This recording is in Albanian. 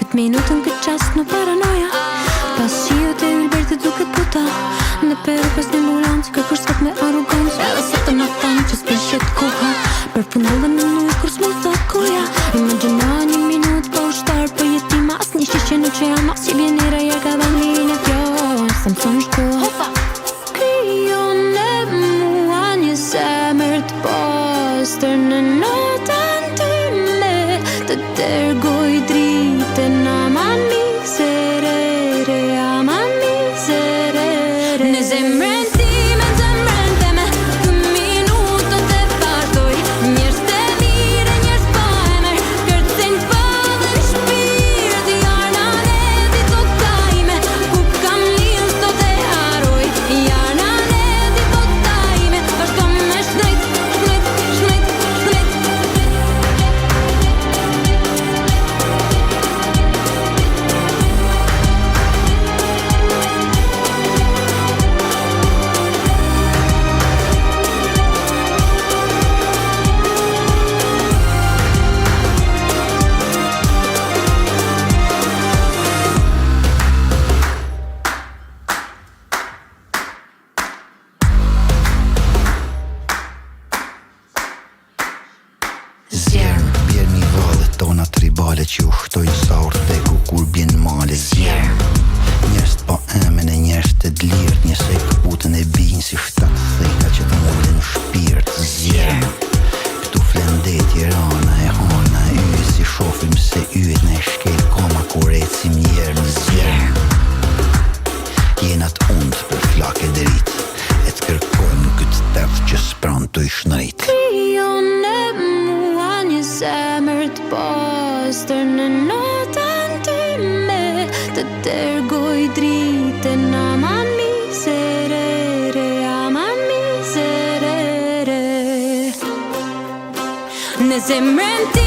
këtë minutën, këtë qast në paranoja. Pas qio të ylber të duket puta në peru pas një ambulancë, kërkush sot me arogancë. Edhe sa të më thanë që s'përshet koha, përfunove në nuj kur s'mu thot koja. Imagjina një minut pa ushtar, për jetima as një shishje në që jam as që vjen i raja ka dha një kjo. Sa më thonë shkolla krijon e mua një zemër të pastër në notën time, të dërgoj dritën ama miserere, ama miserere. Në zemrën time, zemrën teme, të minutët e fartoj, njerëz të mire, njerëz pa emër, kërcen fadën shpirt, jarna neti tot tajme, ku kam lill sot e haroj, jarna neti tot tajme, vazhdo me shnejt, shnejt, shnejt, shnejt. Zjerë, bjerë një valet tona tribale që u shtojnë saur dhe kur bjen male. Zjerë, njerës të pa emen e njerës të dlirt, njësej këputën e binjë si shtatë thejta që të mullin shpirt. Zjerë, këtu flendetje rana e hana e yje si shofim se yjet në e shkel koma kur ecim njerë në zjerë. Jenat undë për flak e drit, e të kërkojnë këtë tërth që s'pran të i shnërit. Krijon e mua një zemër të pastër në notën time, të dërgoj dritën ama miserere, ama miserere. Në zemrën time